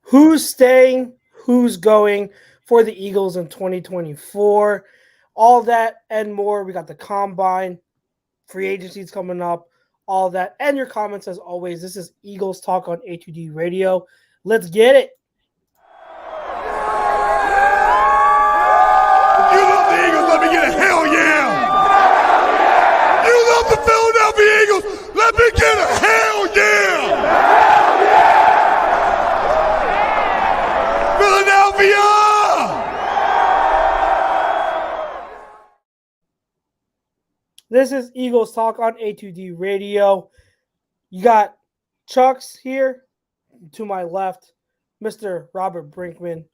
Who's staying, who's going for the Eagles in 2024. All that and more. We got the combine, free agencies coming up, all that, and your comments as always. This is Eagles Talk on A2D Radio. Let's get it. You love the Eagles, let me get a hell yeah! You love the Philadelphia Eagles, let me get a hell yeah! Philadelphia! This is Eagles Talk on A2D Radio. You got Chucks here to my left, Mr. Robert Brinkman.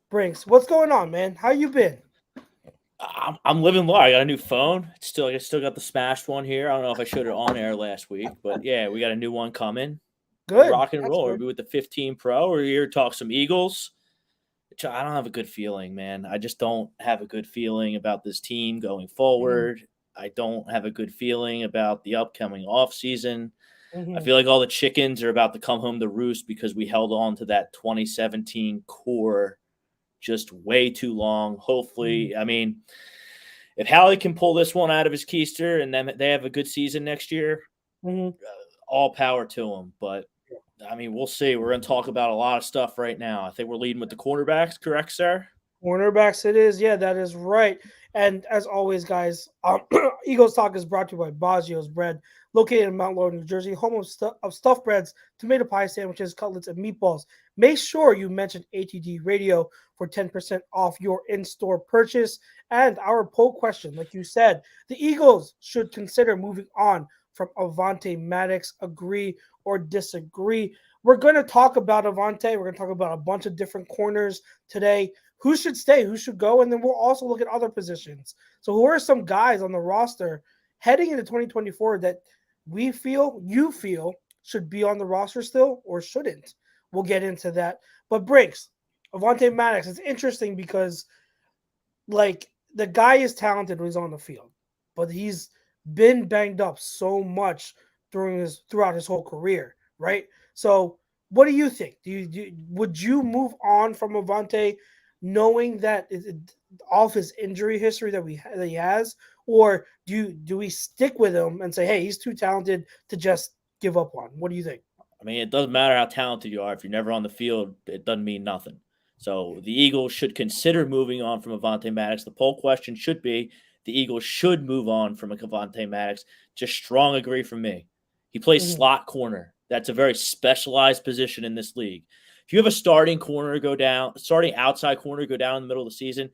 Brinks, what's going on, man? How you been? I'm living large. I got a new phone. I still got the smashed one here. I don't know if I showed it on air last week, but yeah, we got a new one coming. Good. Rock and roll. We'll be with the 15 Pro. We're here to talk some Eagles. I don't have a good feeling, man. I just don't have a good feeling about this team going forward. I don't have a good feeling about the upcoming offseason. I feel like all the chickens are about to come home to roost because we held on to that 2017 core just way too long. Hopefully, I mean, if Howie can pull this one out of his keister and then they have a good season next year, all power to him. But, I mean, we'll see. We're going to talk about a lot of stuff right now. I think we're leading with the cornerbacks, correct, sir? Cornerbacks it is. Yeah, that is right. And as always, guys, Eagles Talk is brought to you by Baggio's Bread, located in Mount Laurel, New Jersey, home of stuffed breads, tomato pie sandwiches, cutlets, and meatballs. Make sure you mention ATD Radio for 10% off your in-store purchase. And our poll question, like you said, the Eagles should consider moving on from Avonte Maddox. Agree or disagree? We're going to talk about Avonte. We're going to talk about a bunch of different corners today. Who should stay? Who should go? And then we'll also look at other positions. So who are some guys on the roster heading into 2024 that you feel should be on the roster still or shouldn't? We'll get into that. But Briggs, Avonte Maddox, it's interesting because like the guy is talented when he's on the field, but he's been banged up so much throughout his whole career, right? So what do you think? Would you move on from Avonte knowing that off his injury history that he has, or do we stick with him and say, hey, he's too talented to just give up on? What do you think? I mean, it doesn't matter how talented you are. If you're never on the field, it doesn't mean nothing. So the Eagles should consider moving on from Avonte Maddox. The poll question should be the Eagles should move on from Avonte Maddox. Just strong agree from me. He plays slot corner. That's a very specialized position in this league. If you have a starting outside corner go down in the middle of the season,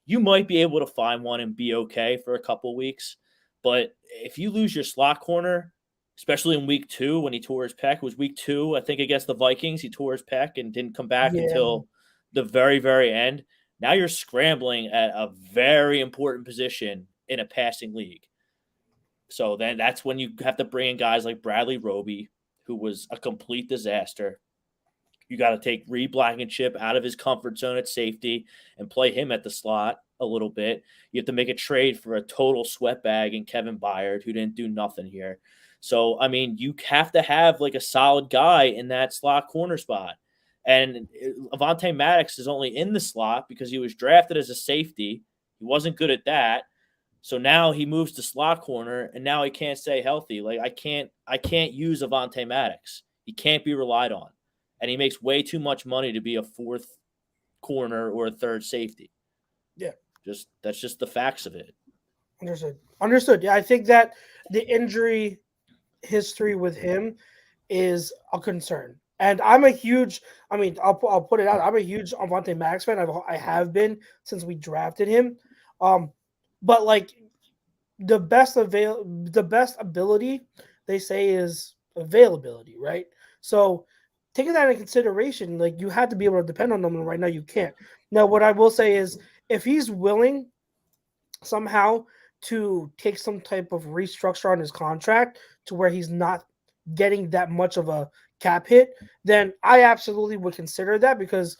you might be able to find one and be okay for a couple weeks. But if you lose your slot corner, especially in week 2 when he tore his pec, it was week 2, I think, against the Vikings, he tore his pec and didn't come back until the very, very end. Now you're scrambling at a very important position in a passing league. So then that's when you have to bring in guys like Bradley Roby, who was a complete disaster. You got to take Reed Blankenship out of his comfort zone at safety and play him at the slot a little bit. You have to make a trade for a total sweatbag in Kevin Byard, who didn't do nothing here. So, I mean, you have to have like a solid guy in that slot corner spot. And Avonte Maddox is only in the slot because he was drafted as a safety. He wasn't good at that. So now he moves to slot corner, and now he can't stay healthy. Like I can't use Avonte Maddox. He can't be relied on. And he makes way too much money to be a fourth corner or a third safety. Yeah. That's just the facts of it. Understood. Yeah, I think that the injury history with him is a concern. And I'm a huge, I'll put it out. I'm a huge Avonte Maddox fan. I have been since we drafted him. But like the best ability they say is availability, right? So taking that into consideration, like you had to be able to depend on them, and right now you can't. Now, what I will say is if he's willing somehow to take some type of restructure on his contract to where he's not getting that much of a cap hit, then I absolutely would consider that because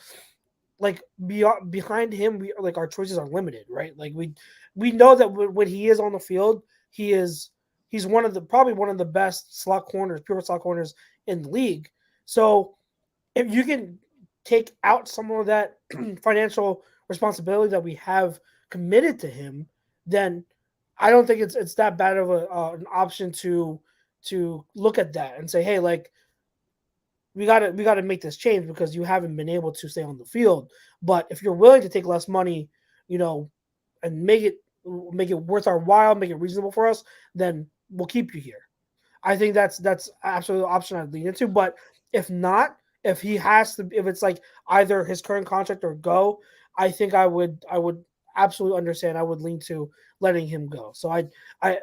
like behind him, our choices are limited, right? Like we know that when he is on the field, he's probably one of the best slot corners, pure slot corners in the league. So if you can take out some of that financial responsibility that we have committed to him, then I don't think it's that bad of an option to look at that and say, hey, like we gotta make this change because you haven't been able to stay on the field. But if you're willing to take less money, and make it worth our while, make it reasonable for us, then we'll keep you here. I think that's absolutely the option I'd lean into. But if not, if it's like either his current contract or go, I think I would absolutely understand. I would lean to letting him go. So I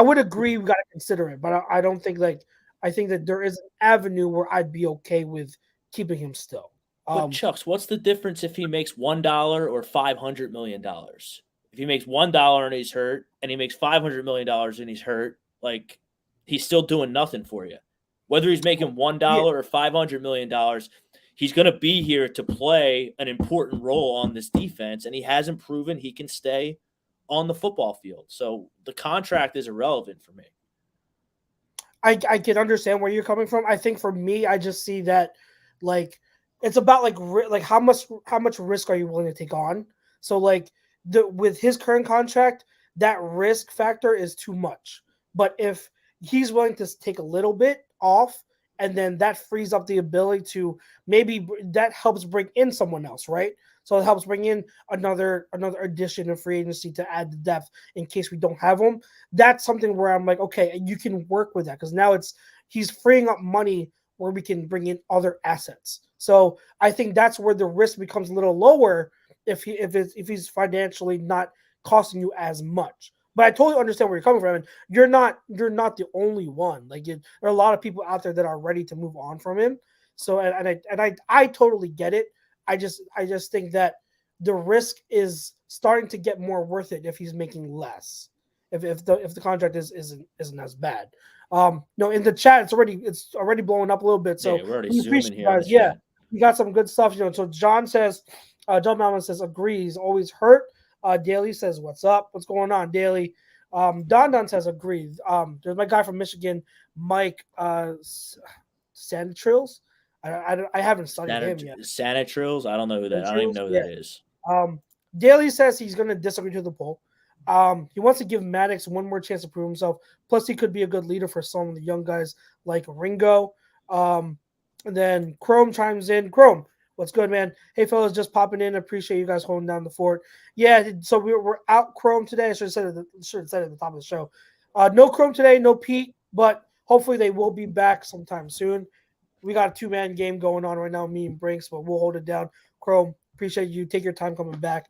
would agree we got to consider it, but I don't think I think that there is an avenue where I'd be okay with keeping him still. But Chucks, what's the difference if he makes $1 or $500 million? If he makes $1 and he's hurt, and he makes $500 million and he's hurt, like he's still doing nothing for you. Whether he's making $1 or $500 million, he's going to be here to play an important role on this defense, and he hasn't proven he can stay on the football field. So the contract is irrelevant for me. I can understand where you're coming from. I think for me, I just see that like it's about like how much risk are you willing to take on? So like with his current contract, that risk factor is too much. But if he's willing to take a little bit off, and then that frees up the ability to maybe that helps bring in someone else, right? So it helps bring in another addition of free agency to add the depth in case we don't have them. That's something where I'm like, okay, you can work with that because now he's freeing up money where we can bring in other assets. So I think that's where the risk becomes a little lower if he's financially not costing you as much. But I totally understand where you're coming from, and you're not the only one. Like there are a lot of people out there that are ready to move on from him. So I totally get it. I just think that the risk is starting to get more worth it if he's making less. If the contract isn't as bad. No, in the chat it's already blowing up a little bit. So we're already zooming here. Guys. Yeah, you got some good stuff. So John Malman says agrees. Always hurt. Daly says, what's up? What's going on, Daly? Don says, agreed. There's my guy from Michigan, Mike Sandtrills. I haven't studied him yet. Sandtrills? I don't know who that. I don't even know who that is. Daly says he's going to disagree to the poll. He wants to give Maddox one more chance to prove himself. Plus, he could be a good leader for some of the young guys like Ringo. And then Chrome chimes in. Chrome, what's good, man? Hey, fellas, just popping in. Appreciate you guys holding down the fort. Yeah, so we're out Chrome today. I should have said it at the top of the show. No Chrome today, no Pete, but hopefully they will be back sometime soon. We got a 2-man game going on right now, me and Brinks, but we'll hold it down. Chrome, appreciate you. Take your time coming back.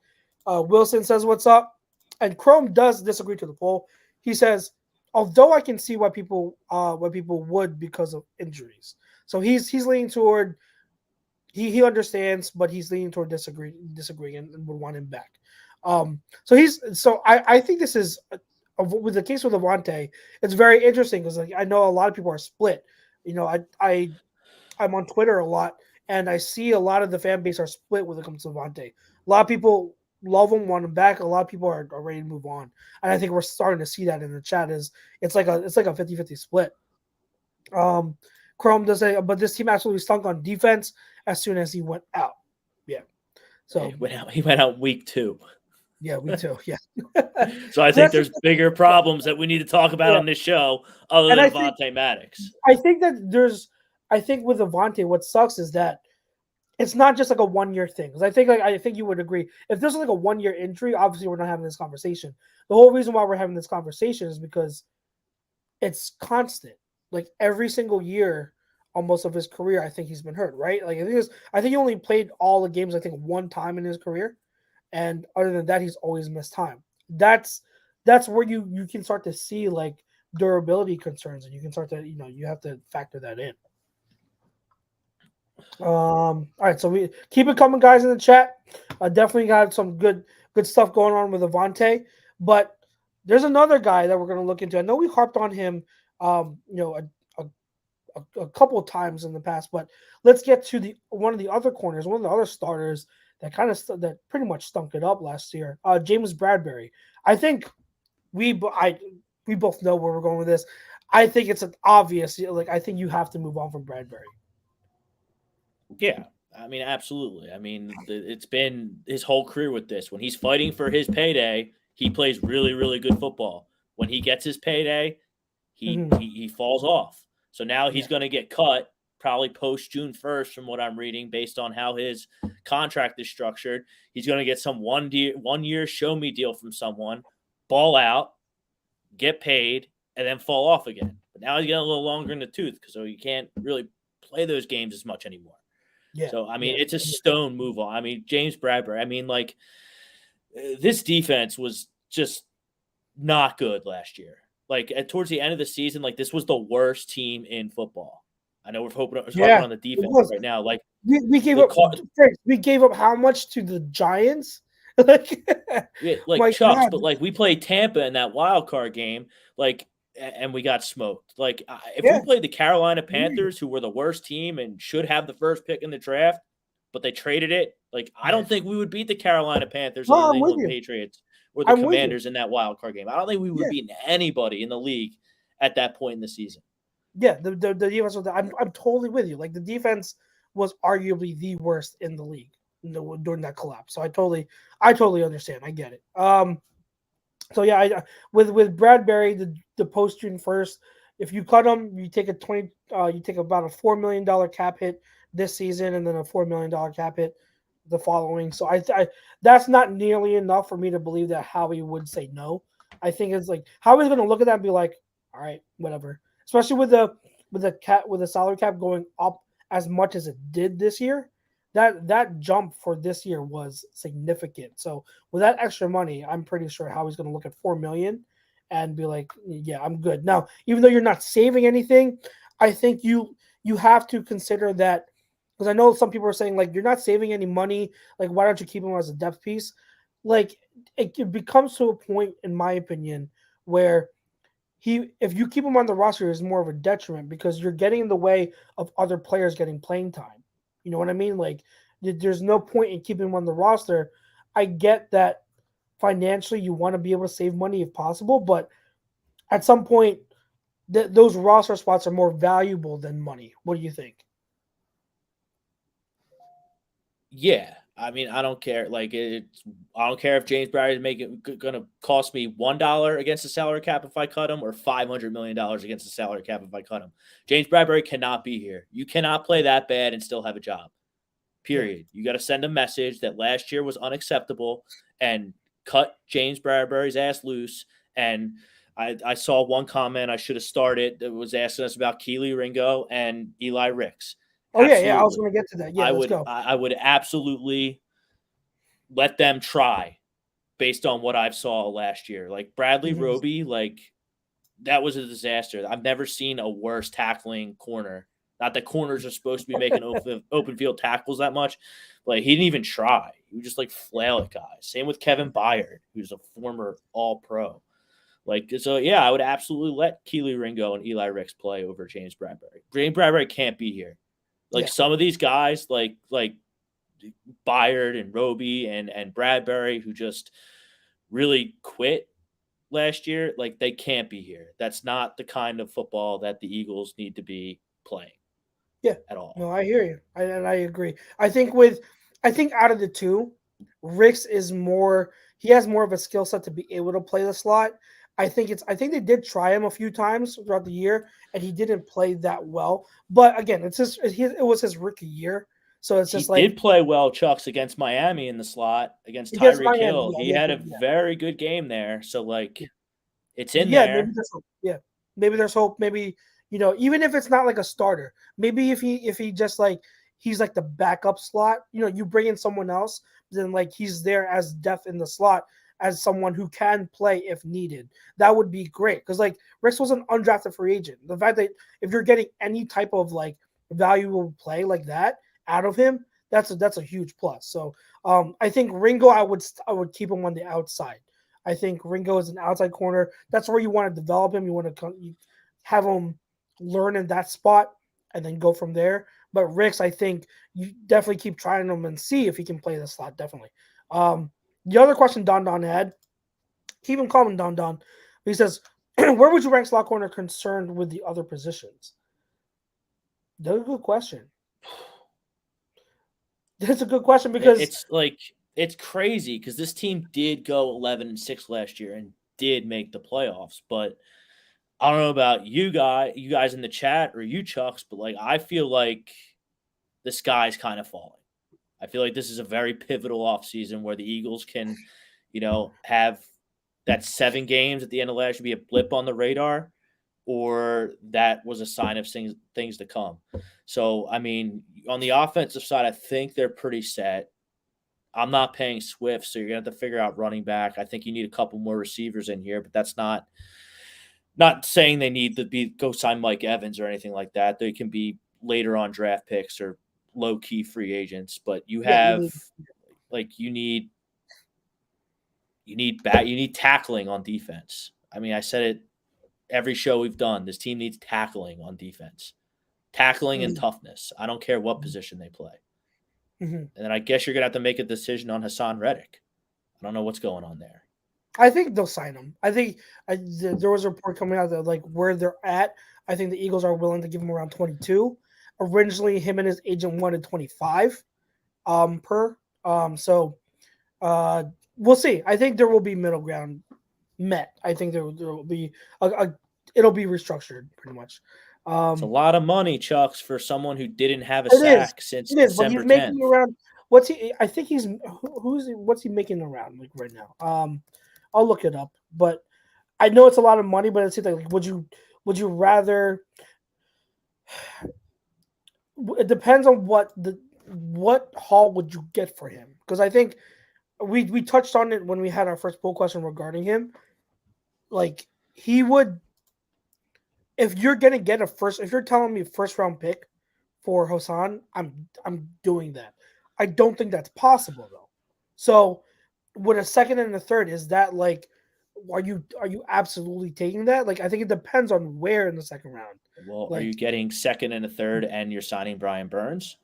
Wilson says, what's up? And Chrome does disagree to the poll. He says, although I can see why people would because of injuries. So he's leaning toward he understands, but he's leaning toward disagreeing and would want him back. So I think this is with the case with Avonte, it's very interesting because I know a lot of people are split. I'm on Twitter a lot, and I see a lot of the fan base are split when it comes to Avonte. A lot of people love him, want him back. A lot of people are ready to move on, and I think we're starting to see that in the chat. It's like a 50-50 split. Chrome does say, but this team absolutely stunk on defense as soon as he went out. Yeah, so he went out week 2. Yeah, week 2. Yeah. So I think there's bigger problems that we need to talk about on this show other than Avonte Maddox. I think with Avonte, what sucks is that it's not just like a 1-year thing. Because I think you would agree. If there's like a 1-year injury, obviously we're not having this conversation. The whole reason why we're having this conversation is because it's constant. Like every single year, almost of his career, I think he's been hurt. Right? Like I think he only played all the games one time in his career, and other than that, he's always missed time. That's where you can start to see like durability concerns, and you can start to you have to factor that in. All right, so we keep it coming, guys, in the chat. Definitely got some good stuff going on with Avonte, but there's another guy that we're going to look into. I know we harped on him, a couple of times in the past, but let's get to one of the other corners, one of the other starters that that pretty much stunk it up last year. James Bradberry. I think we both know where we're going with this. I think it's an obvious. Like I think you have to move on from Bradberry. Yeah, I mean, absolutely. I mean, it's been his whole career with this. When he's fighting for his payday, he plays really, really good football. When he gets his payday, he falls off. So now he's going to get cut probably post June 1st, from what I'm reading, based on how his contract is structured. He's going to get some 1 year show me deal from someone, ball out, get paid, and then fall off again. But now he's getting a little longer in the tooth, so he can't really play those games as much anymore. Yeah. So, I mean, it's a stone move on. I mean, James Bradberry, I mean, like, this defense was just not good last year. Like, towards the end of the season, like, this was the worst team in football. I know we're hoping on the defense right now. Like, we gave up. We gave up how much to the Giants? like Chucks, but like we played Tampa in that wild card game, like, and we got smoked. Like, if we played the Carolina Panthers, who were the worst team and should have the first pick in the draft, but they traded it, like, I don't think we would beat the Carolina Panthers or the New England Patriots or the Commanders in that wild card game. I don't think we would beat anybody in the league at that point in the season. Yeah, the defense was. I'm totally with you. Like, the defense was arguably the worst in the league during that collapse. So I totally understand. I get it. So yeah, with Bradberry, the post June 1st, if you cut him, you take about a $4 million cap hit this season, and then a $4 million cap hit the following. So I that's not nearly enough for me to believe that Howie would say no. I think it's like Howie's going to look at that and be like, all right, whatever. Especially with the salary cap going up as much as it did this year, that jump for this year was significant. So with that extra money, I'm pretty sure Howie's going to look at $4 million and be like, yeah, I'm good. Now, even though you're not saving anything, I think you have to consider that, because I know some people are saying, like, you're not saving any money. Like, why don't you keep him as a depth piece? Like, it becomes to a point, in my opinion, where if you keep him on the roster, is more of a detriment because you're getting in the way of other players getting playing time. You know what I mean? Like, there's no point in keeping him on the roster. I get that financially you want to be able to save money if possible, but at some point, those roster spots are more valuable than money. What do you think? Yeah, I mean, I don't care. Like, I don't care if James Bradberry is going to cost me $1 against the salary cap if I cut him, or $500 million against the salary cap if I cut him. James Bradberry cannot be here. You cannot play that bad and still have a job. Period. You got to send a message that last year was unacceptable and cut James Bradberry's ass loose. And I saw one comment I should have started that was asking us about Keely Ringo and Eli Ricks. Oh, yeah, I was going to get to that. Yeah, let's go. I would absolutely let them try based on what I saw last year. Like, Bradley Roby, like, that was a disaster. I've never seen a worse tackling corner. Not that corners are supposed to be making open field tackles that much. Like, he didn't even try. He would just, like, flail at guys. Same with Kevin Byard, who's a former All-Pro. Like, so, yeah, I would absolutely let Keely Ringo and Eli Ricks play over James Bradberry. James Bradberry can't be here. Like, some of these guys, like Byard and Roby and Bradberry, who just really quit last year, like, they can't be here. That's not the kind of football that the Eagles need to be playing. Yeah, at all. No, I hear you, and I agree. I think out of the two, Ricks is more. He has more of a skill set to be able to play the slot. I think they did try him a few times throughout the year, and he didn't play that well. But again, it was his rookie year, so it's just he did play well, Chucks, against Miami in the slot against Tyreek Hill. He had a very good game there. So, like, it's in there. Maybe there's hope. Maybe, even if it's not like a starter, maybe if he just, like, he's like the backup slot. You bring in someone else, then, like, he's there as depth in the slot, as someone who can play if needed. That would be great, because, like, Ricks was an undrafted free agent. The fact that if you're getting any type of, like, valuable play like that out of him, that's a huge plus. So I think Ringo, I would keep him on the outside. I think Ringo is an outside corner. That's where you want to develop him. You want to have him learn in that spot and then go from there. But Ricks, I think you definitely keep trying him and see if he can play the slot. Definitely. The other question Don had, keep him calm, Don. He says, where would you rank slot corner concerned with the other positions? That's a good question. That's a good question because It's crazy because this team did go 11-6 last year and did make the playoffs, but I don't know about you guys in the chat or you Chucks, but like I feel like the sky's kind of falling. I feel like this is a very pivotal offseason where the Eagles can, have that 7 games at the end of last year be a blip on the radar, or that was a sign of things to come. So, I mean, on the offensive side, I think they're pretty set. I'm not paying Swift, so you're going to have to figure out running back. I think you need a couple more receivers in here, but that's not saying they need to go sign Mike Evans or anything like that. They can be later on draft picks or low key free agents, but you need tackling on defense. I mean, I said it every show we've done. This team needs tackling on defense, tackling and toughness. I don't care what position they play. And then I guess you're gonna have to make a decision on Hassan Reddick. I don't know what's going on there. I think they'll sign him. I think there was a report coming out that like where they're at. I think the Eagles are willing to give him around 22. Originally, him and his agent wanted 25 per. So we'll see. I think there will be middle ground met. I think there will be it'll be restructured pretty much. It's a lot of money, Chucks, for someone who didn't have a sack since December but he's making 10th. around. What's he? I think he's what's he making around like right now? I'll look it up, but I know it's a lot of money. But it's like, would you rather? It depends on what haul would you get for him? Because I think we touched on it when we had our first poll question regarding him. Like he would, if you're gonna get if you're telling me first round pick for Hassan, I'm doing that. I don't think that's possible though. So with a second and a third, is that like, are you absolutely taking that? Like I think it depends on where in the second round. Well, like, are you getting second and a third, and you're signing Brian Burns?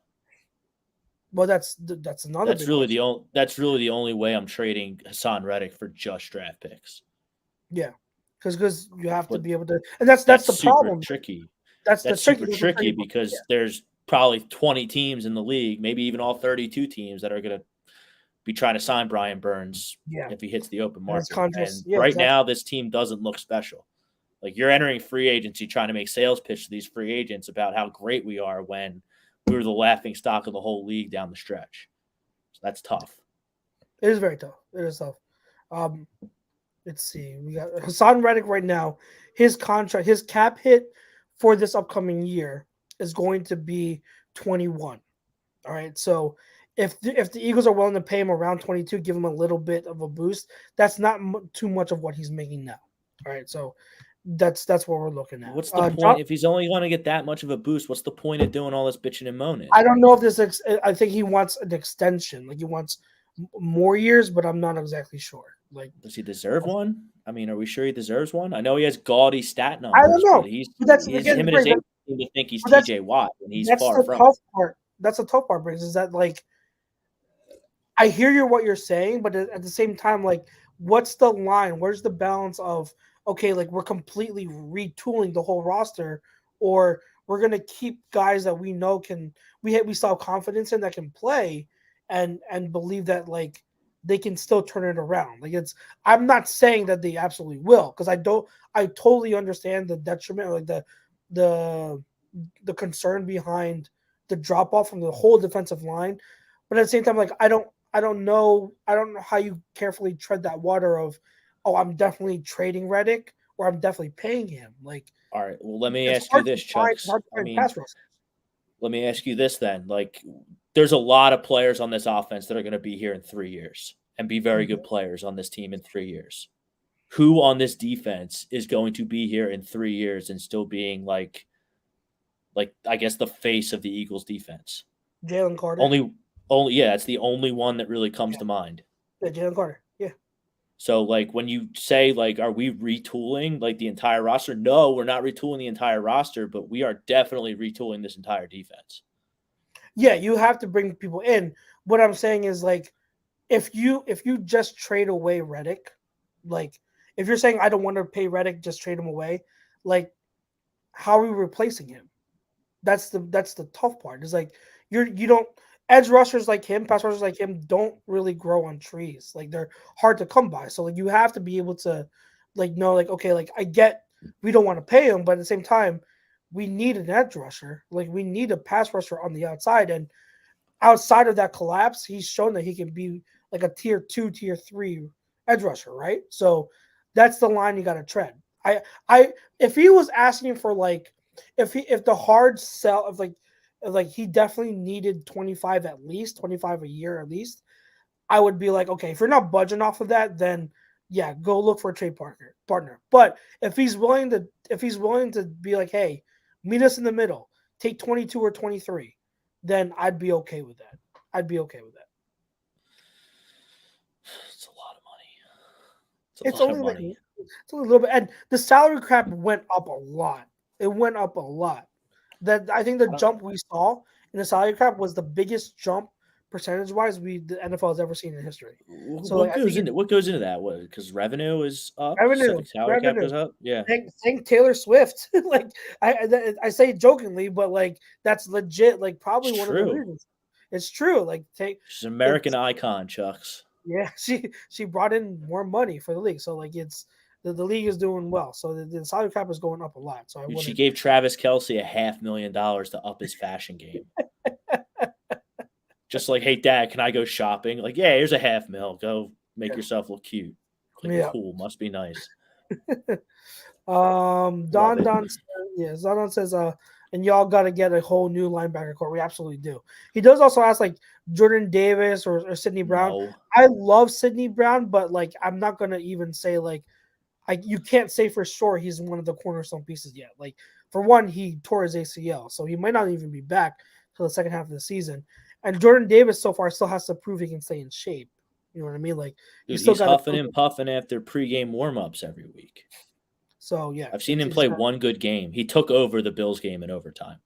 Well, that's another. That's really the only way I'm trading Hassan Reddick for just draft picks. Yeah, because you have to be able to, and that's the problem. Tricky. That's super tricky because there's probably 20 teams in the league, maybe even all 32 teams that are going to be trying to sign Brian Burns if he hits the open market. And now, this team doesn't look special. Like you're entering free agency trying to make sales pitch to these free agents about how great we are when we were the laughing stock of the whole league down the stretch. So that's tough. It is very tough. It is tough. Let's see. We got Hassan Reddick right now. His contract, his cap hit for this upcoming year is going to be 21. All right. So if the Eagles are willing to pay him around 22, give him a little bit of a boost, that's not too much of what he's making now. All right. So that's what we're looking at. What's the point if he's only going to get that much of a boost? What's the point of doing all this bitching and moaning? I don't know if this. I think he wants an extension. Like he wants more years, but I'm not exactly sure. Like, does he deserve one? I mean, are we sure he deserves one? I know he has gaudy stat numbers. I don't know. But him and his agent seem to think he's TJ Watt, and he's far from it. That's the tough part, Briggs, is that like I hear what you're saying, but at the same time, like, what's the line? Where's the balance of okay, like we're completely retooling the whole roster, or we're gonna keep guys that we know we still have confidence in that can play, and believe that like they can still turn it around. Like I'm not saying that they absolutely will, because I totally understand the detriment, like the concern behind the drop off from the whole defensive line, but at the same time, like I don't know how you carefully tread that water of, oh, I'm definitely trading Reddick or I'm definitely paying him. Like, all right, well, let me ask you this, Chuck. Let me ask you this then. Like, there's a lot of players on this offense that are going to be here in 3 years and be very good players on this team in 3 years. Who on this defense is going to be here in 3 years and still being like I guess the face of the Eagles defense? Jalen Carter. That's the only one that really comes to mind. Yeah, Jalen Carter. Yeah. So, like, when you say, like, are we retooling, like, the entire roster? No, we're not retooling the entire roster, but we are definitely retooling this entire defense. Yeah, you have to bring people in. What I'm saying is, like, if you just trade away Reddick, like, if you're saying I don't want to pay Reddick, just trade him away, like, how are we replacing him? That's the tough part. It's like you don't. edge rushers like him, pass rushers like him, don't really grow on trees. Like they're hard to come by. So like you have to be able to, like know, like okay, like I get we don't want to pay him, but at the same time, we need an edge rusher. Like we need a pass rusher on the outside, and outside of that collapse, he's shown that he can be like a tier 2, tier 3 edge rusher, right? So that's the line you got to tread. If he was asking for like, if the hard sell of like he definitely needed 25 at least, 25 a year at least, I would be like, okay, if you're not budging off of that, then yeah, go look for a trade partner. But if he's willing to be like, hey, meet us in the middle, take 22 or 23, then I'd be okay with that. I'd be okay with that. It's a lot of money. It's only like it's only a little bit, and the salary cap went up a lot. It went up a lot. That I think the jump we saw in the salary cap was the biggest jump percentage-wise the NFL has ever seen in history. So what goes into that? What, because revenue is up, so the salary cap goes up. Yeah, thank Taylor Swift. Like I say it jokingly, but like that's legit. Like probably it's one true. of the reasons. It's true. Like she's an American icon, Chucks. Yeah, she brought in more money for the league, so like it's the league is doing well. So the salary cap is going up a lot. So she gave Travis Kelce $500,000 to up his fashion game. Just like, hey, Dad, can I go shopping? Like, yeah, here's $500,000. Go make yourself look cute. Like, cool, must be nice. Don says, and y'all got to get a whole new linebacker core. We absolutely do. He does also ask like Jordan Davis or Sidney Brown. No. I love Sidney Brown, but like I'm not gonna even say like you can't say for sure he's one of the cornerstone pieces yet. Like for one, he tore his ACL, so he might not even be back till the second half of the season. And Jordan Davis so far still has to prove he can stay in shape. You know what I mean? Like he's huffing and puffing after pregame warmups every week. So yeah, I've seen him play one good game. He took over the Bills game in overtime.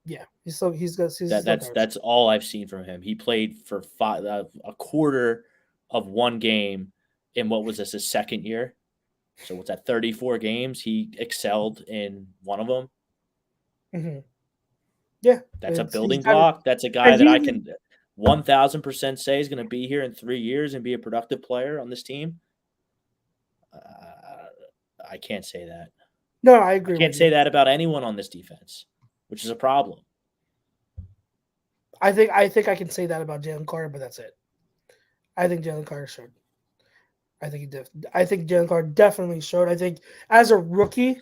Yeah, that's all I've seen from him. He played for a quarter of one game in what was this, his second year. So what's that, 34 games? He excelled in one of them. Mm-hmm. Yeah, that's a building block. That's a guy that I can 1,000% say is going to be here in 3 years and be a productive player on this team. I can't say that. No, I agree. I can't say that about anyone on this defense, which is a problem. I think I can say that about Jalen Carter, but that's it. I think Jalen Carter showed. I think Jalen Carter definitely showed. I think as a rookie,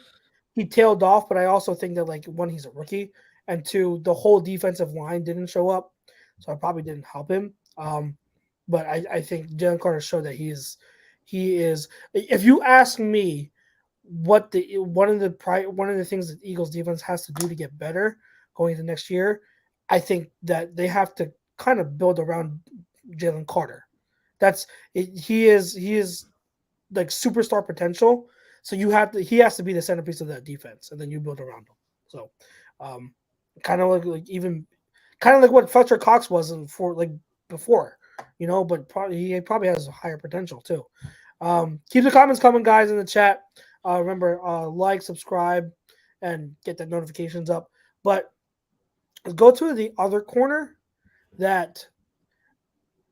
he tailed off, but I also think that like one, he's a rookie, and two, the whole defensive line didn't show up, so I probably didn't help him. But I think Jalen Carter showed that he is. If you ask me, one of the things that Eagles defense has to do to get better going into next year, I think that they have to kind of build around Jalen Carter. He is like superstar potential. So he has to be the centerpiece of that defense, and then you build around him. So, kind of like what Fletcher Cox was before, but he probably has a higher potential too. Keep the comments coming, guys, in the chat. Remember, like, subscribe, and get the notifications up. But let's go to the other corner that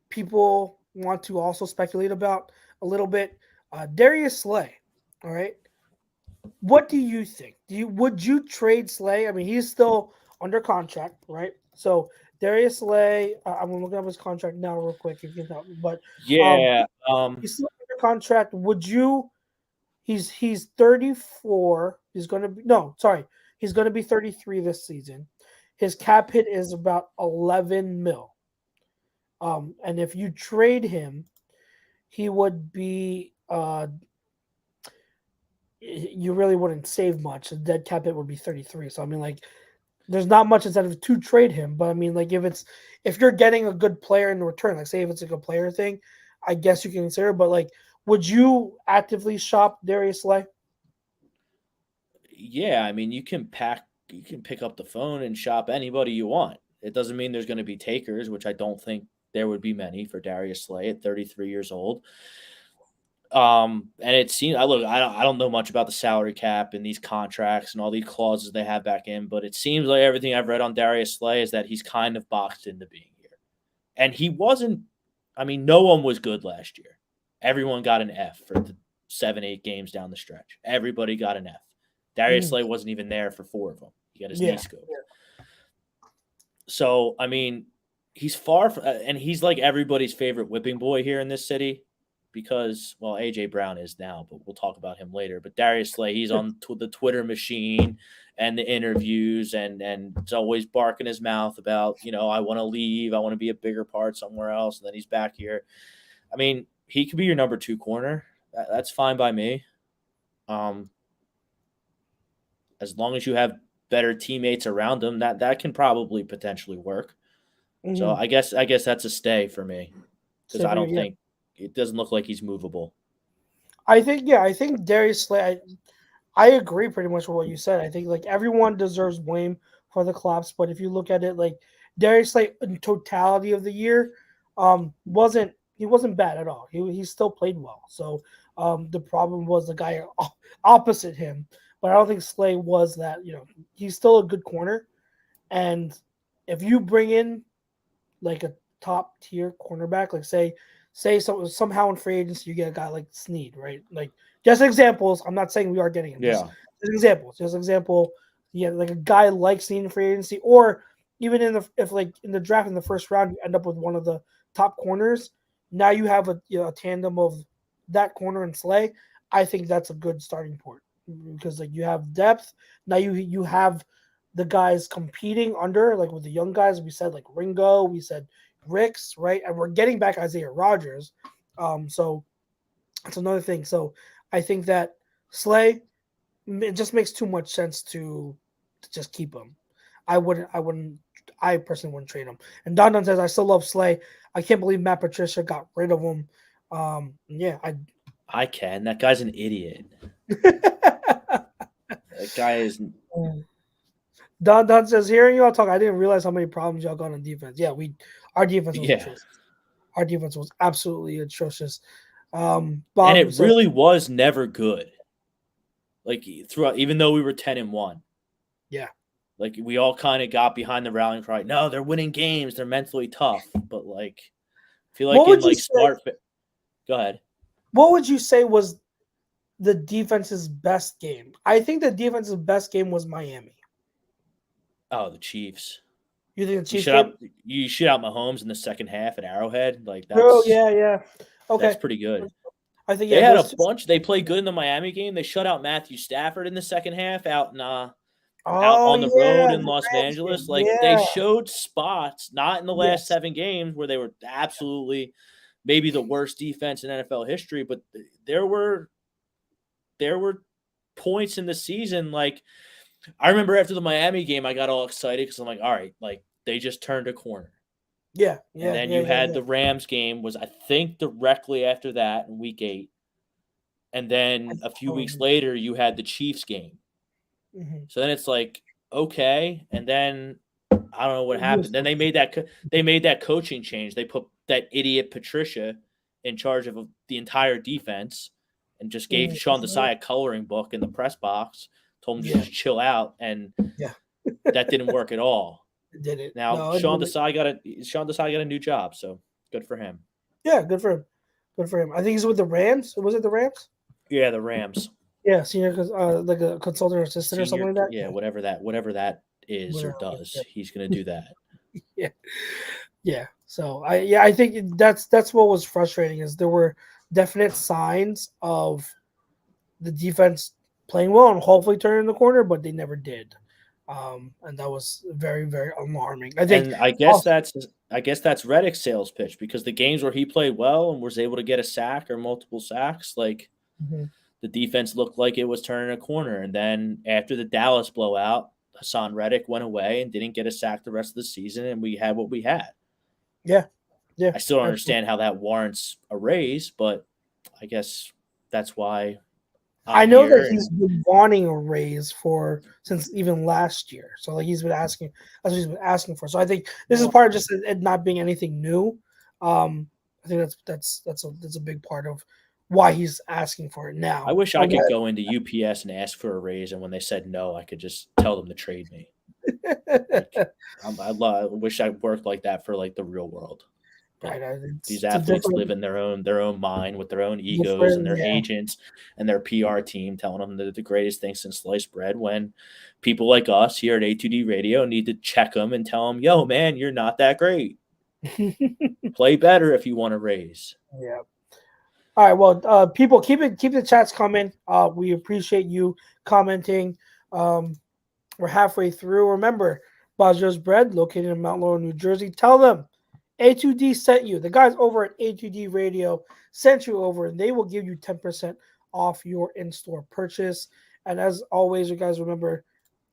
people want to also speculate about a little bit. Darius Slay. All right. What do you think? Would you trade Slay? I mean, he's still under contract, right? So Darius Slay, I'm looking up his contract now real quick if you can help me. But yeah, he's still under contract. Would you? He's 34. He's going to be 33 this season. His cap hit is about 11 mil. And if you trade him, he would be you really wouldn't save much. The dead cap hit would be 33. So I mean, like, there's not much incentive to trade him. But I mean, like, if you're getting a good player in return, like say if it's a good player thing, I guess you can consider. But like, would you actively shop Darius Slay? Yeah, I mean, you can pick up the phone and shop anybody you want. It doesn't mean there's going to be takers, which I don't think there would be many for Darius Slay at 33 years old. And it seems I don't know much about the salary cap and these contracts and all these clauses they have back in, but it seems like everything I've read on Darius Slay is that he's kind of boxed into being here. And he wasn't. I mean, no one was good last year. Everyone got an F for the 7-8 games down the stretch. Everybody got an F. Darius Slay wasn't even there for 4 of them. He got his knee scoped. Yeah. So, I mean, he's far from, and he's like everybody's favorite whipping boy here in this city because, well, A.J. Brown is now, but we'll talk about him later. But Darius Slay, he's on the Twitter machine and the interviews and it's always barking his mouth about, I want to leave. I want to be a bigger part somewhere else. And then he's back here. I mean, he could be your number 2 corner. That's fine by me. As long as you have better teammates around him, that can probably potentially work. Mm-hmm. So I guess that's a stay for me because I don't think it doesn't look like he's movable. I think Darius Slay. I agree pretty much with what you said. I think like everyone deserves blame for the collapse, but if you look at it, like Darius Slay in totality of the year, wasn't bad at all. He still played well. So the problem was the guy opposite him. But I don't think Slay was that. He's still a good corner, and if you bring in like a top tier cornerback, like say somehow in free agency you get a guy like Snead, right? Like just examples. I'm not saying we are getting him. Yeah. Just examples. Just example. Yeah, like a guy like Snead in free agency, or even in the draft in the first round you end up with one of the top corners. Now you have a tandem of that corner and Slay. I think that's a good starting point. Because like you have depth now, you have the guys competing under like with the young guys. We said like Ringo, we said Ricks, right? And we're getting back Isaiah Rodgers, so that's another thing. So I think that Slay, it just makes too much sense to just keep him. I personally wouldn't trade him. And Don says I still love Slay. I can't believe Matt Patricia got rid of him. I can. That guy's an idiot. That guy is. Don says, hearing y'all talk, I didn't realize how many problems y'all got on defense. Yeah, our defense was atrocious. Our defense was absolutely atrocious. And it really was never good. Like throughout, even though we were 10-1. Yeah. Like we all kind of got behind the rallying cry. No, they're winning games. They're mentally tough. But like, I feel like go ahead. What would you say was the defense's best game? I think the defense's best game was Miami. Oh, the Chiefs. You think the Chiefs? You shit out Mahomes in the second half at Arrowhead. Like that's. Oh yeah. Okay, that's pretty good. I think they had a bunch. They played good in the Miami game. They shut out Matthew Stafford in the second half out on the road in Los Angeles. Like they showed spots, not in the last 7 games where they were absolutely maybe the worst defense in NFL history, but there were points in the season. Like I remember after the Miami game, I got all excited because I'm like, all right, like they just turned a corner. Yeah. And then you had the Rams game was, I think, directly after that in week 8. And then a few weeks later, you had the Chiefs game. Mm-hmm. So then it's like, okay. And then I don't know what happened. Then they made that coaching change. They put that idiot Patricia in charge of the entire defense and just gave Sean Desai a coloring book in the press box, told him to just chill out. And that didn't work at all. Did it now? Sean Desai got a new job, so good for him. Yeah, good for him. I think he's with the Rams. Was it the Rams? Yeah, the Rams. Yeah, senior like a consultant or assistant or something like that. Yeah, whatever that is or does, he's gonna do that. Yeah. So I think that's what was frustrating is there were definite signs of the defense playing well and hopefully turning the corner, but they never did. And that was very, very alarming. I guess that's Reddick's sales pitch because the games where he played well and was able to get a sack or multiple sacks, like the defense looked like it was turning a corner. And then after the Dallas blowout, Hassan Reddick went away and didn't get a sack the rest of the season, and we had what we had. Yeah. I still don't understand how that warrants a raise, but I guess that's why. I know that he's been wanting a raise since even last year. So like he's been asking, that's what he's been asking for. So I think this is part of just it not being anything new. I think that's a big part of why he's asking for it now. I wish I could go into UPS and ask for a raise, and when they said no, I could just tell them to trade me. I wish I worked like that for like the real world. Right. These It's a athletes different, live in their own mind with their own egos and different, their yeah. agents and their PR team telling them they're the greatest thing since sliced bread. When people like us here at A2D Radio need to check them and tell them, "Yo, man, you're not that great. Play better if you want to raise." Yeah. All right. Well, people, keep the chats coming. We appreciate you commenting. We're halfway through. Remember, Bajo's Bread, located in Mount Laurel, New Jersey. Tell them A2D sent you. The guys over at A2D Radio sent you over, and they will give you 10% off your in-store purchase. And as always, you guys remember,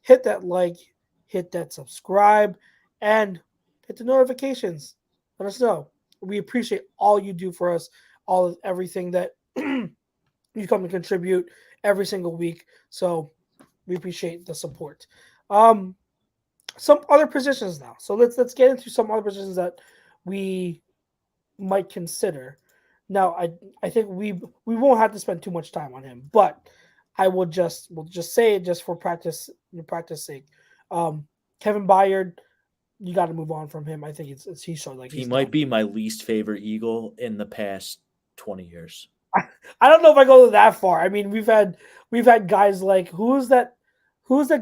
hit that like, hit that subscribe, and hit the notifications. Let us know. We appreciate all you do for us, everything that you come to contribute every single week. So we appreciate the support. Some other positions now. So let's get into some other positions that we might consider. Now, I think we won't have to spend too much time on him, but we'll just say it just for practice sake. Kevin Byard, you got to move on from him. I think it's he showed like He he's might done. be my least favorite Eagle in the past 20 years. I don't know if I go that far. I mean, we've had guys like who's that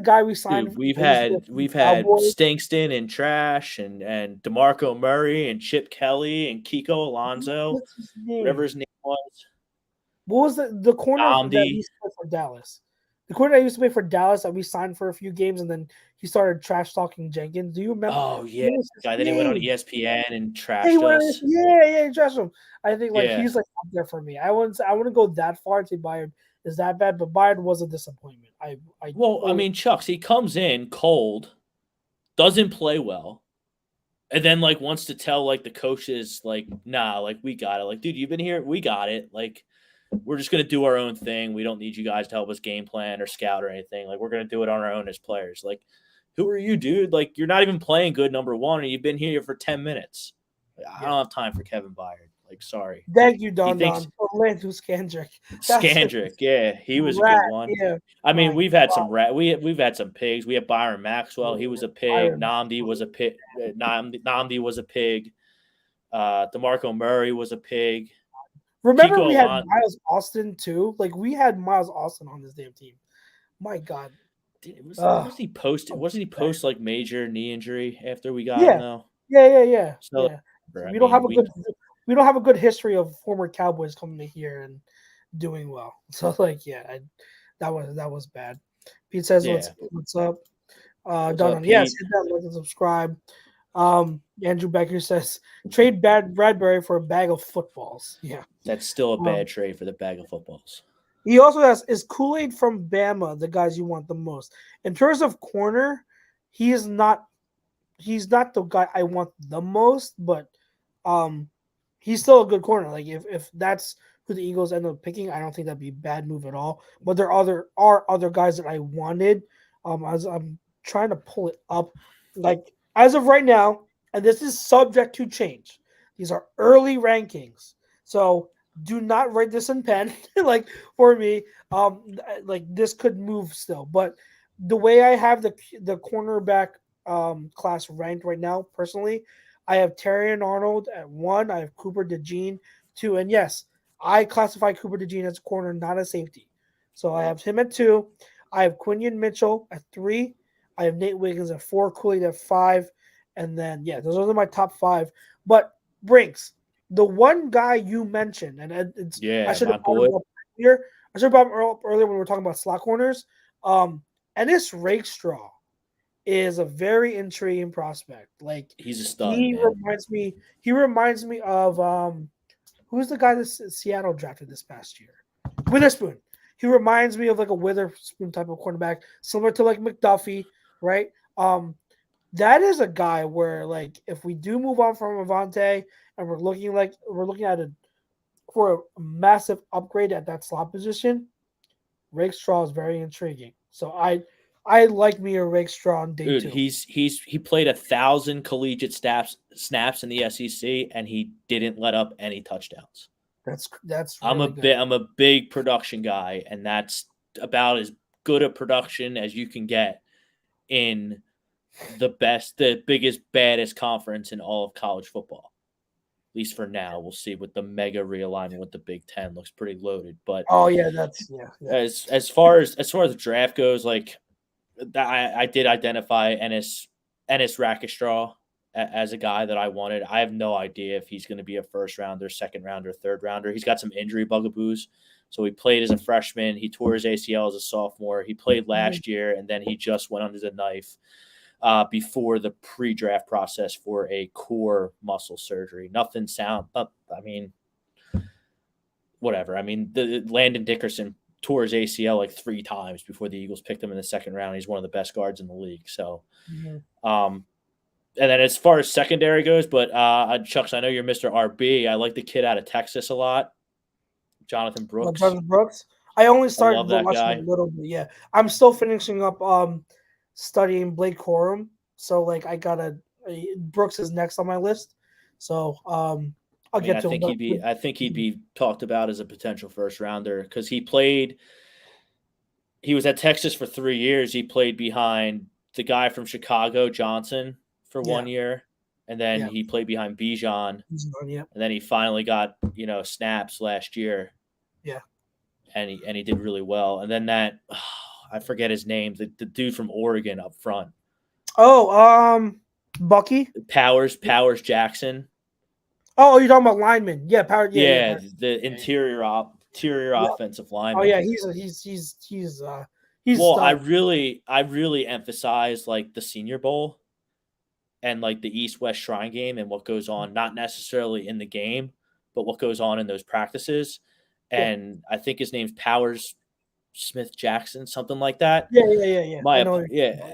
guy we signed? Dude, we've Who's had the Cowboys? Stinkston and Trash and DeMarco Murray and Chip Kelly and Kiko Alonso, What's his whatever name? his name was. What was the corner that Namdi. used to play for Dallas? The corner that used to play for Dallas that we signed for a few games, and then he started trash talking Jenkins. Do you remember? Oh yeah, What was his guy. Then he went on name? ESPN and Yeah, he trashed went. us. Yeah, he trashed him. I think like Yeah. he's like up there for me. I wouldn't go that far to say Bayard is that bad, but Bayard was a disappointment. Well, I mean, Chucks, he comes in cold, doesn't play well, and then like wants to tell like the coaches like, nah, like we got it. Like, dude, you've been here, we got it. Like, we're just gonna do our own thing. We don't need you guys to help us game plan or scout or anything. Like, we're gonna do it on our own as players. Like, who are you, dude? Like, you're not even playing good, number one, and you've been here for 10 minutes. I don't have time for Kevin Byard. Like, sorry. Thank you, He Don thinks Orlando Scandrick. That's it. Scandrick, yeah, he was a Rat. good one. Yeah. I mean, My we've had God. some we've had some pigs. We have Byron Maxwell. He was a pig. Byron. Namdi was a pig. Namdi was a pig. DeMarco Murray was a pig. Remember, Kiko we had Alon- Miles Austin too. Like we had Miles Austin on this damn team. My God. wasn't he post like major knee injury after we got him Yeah. though? Yeah. So We don't have a good history of former Cowboys coming to here and doing well. So like, yeah, that was bad. Pete says, Yeah. "What's up?" What's Don, up, yes, Pete? hit that like and subscribe. Andrew Becker says, "Trade Bradberry for a bag of footballs." Yeah, That's still a bad trade for the bag of footballs. he also asks, "Is Kool-Aid from Bama the guys you want the most?" In terms of corner, he is not. He's not the guy I want the most, but he's still a good corner. Like if that's who the Eagles end up picking, I don't think that'd be a bad move at all. But there are other guys that I wanted. As I'm trying to pull it up, like as of right now, and this is subject to change. These are early rankings, so do not write this in pen. Like for me, like this could move still, but the way I have the cornerback class ranked right now, personally, I have Terry and Arnold at 1. I have Cooper DeJean 2, and yes, I classify Cooper DeJean as a corner, not a safety. So I have him at 2. I have Quinion Mitchell at 3. I have Nate Wiggins at 4. Kool-Aid at 5, and then those are my top 5. But Brinks, the one guy you mentioned, and it's I should have brought him up earlier. I should have brought him up earlier when we were talking about slot corners. Ennis Rakestraw is a very intriguing prospect. Like He's a stud. He man. reminds me of who's the guy that Seattle drafted this past year? Witherspoon. He reminds me of like a Witherspoon type of cornerback, similar to like McDuffie, right? That is a guy where like if we do move on from Avonte and we're looking at for a massive upgrade at that slot position, Rakestraw is very intriguing. So I like me a Rakestraw on day Dude, 2. he played 1,000 collegiate snaps in the SEC, and he didn't let up any touchdowns. That's really good. I'm a big production guy, and that's about as good a production as you can get in the biggest, baddest conference in all of college football. least for now. We'll see with the mega realignment with the Big Ten. Looks pretty loaded. But Oh yeah, yeah. as far as the draft goes, like I did identify Ennis Rakestraw as a guy that I wanted. I have no idea if he's going to be a first rounder, second rounder, third rounder. He's got some injury bugaboos. So he played as a freshman. He tore his ACL as a sophomore. He played last year, and then he just went under the knife before the pre-draft process for a core muscle surgery. Nothing sound. I mean, whatever. I mean, the Landon Dickerson tore his ACL like 3 times before the Eagles picked him in the second round. He's one of the best guards in the league. So, and then as far as secondary goes, but Chucks, I know you're Mr. RB. I like the kid out of Texas a lot, Jonathan Brooks. Jonathan Brooks. I only started that watching guy. a little bit. Yeah, I'm still finishing up studying Blake Corum. So like I gotta Brooks is next on my list. So I'll get to him. I think he'd be talked about as a potential first rounder because he was at Texas for 3 years. He played behind the guy from Chicago, Johnson, for 1 year. And then he played behind Bijan. And then he finally got, snaps last year. Yeah. And he did really well. And then I forget his name, the dude from Oregon up front. Oh, Bucky? Powers Jackson. Oh, you're talking about lineman. Yeah, Powers. Yeah, the interior offensive lineman. Oh yeah, he's well, I really emphasize like the Senior Bowl and like the East-West Shrine game and what goes on, not necessarily in the game, but what goes on in those practices. And I think his name's Powers Smith Jackson, something like that. Yeah.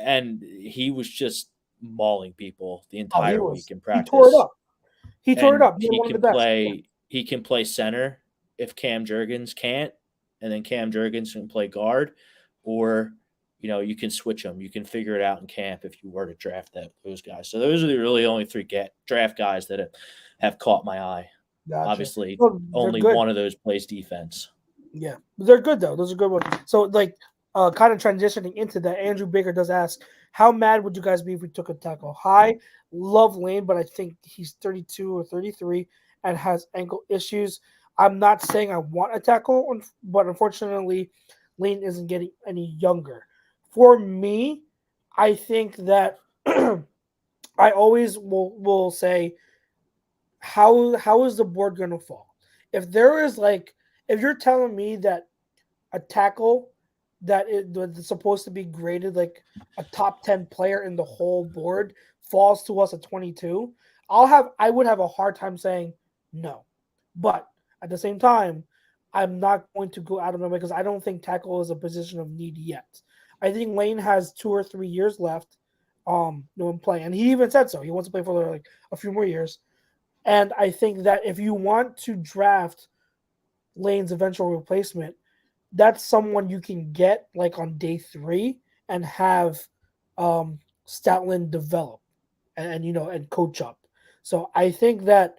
And he was just mauling people the entire week in practice. He tore it up. He can play center if Cam Jurgens can't, and then Cam Jurgens can play guard, or you can switch them. You can figure it out in camp if you were to draft those guys. So those are the really only 3 draft guys that have caught my eye. Gotcha. Obviously, only one of those plays defense. Yeah, they're good though. Those are good ones. So like, kind of transitioning into that, Andrew Baker does ask, how mad would you guys be if we took a tackle? Hi, love Lane, but I think he's 32 or 33 and has ankle issues. I'm not saying I want a tackle, but unfortunately, Lane isn't getting any younger. For me, I think that I always will say, how is the board going to fall? If you're telling me that a tackle that is supposed to be graded like a top 10 player in the whole board falls to us at 22, I would have a hard time saying no. But at the same time, I'm not going to go out of my way because I don't think tackle is a position of need yet. I think Lane has 2 or 3 years left in play. And he even said so. He wants to play for like a few more years. And I think that if you want to draft Lane's eventual replacement, that's someone you can get like on day 3 and have Stoutland develop and coach up. So I think that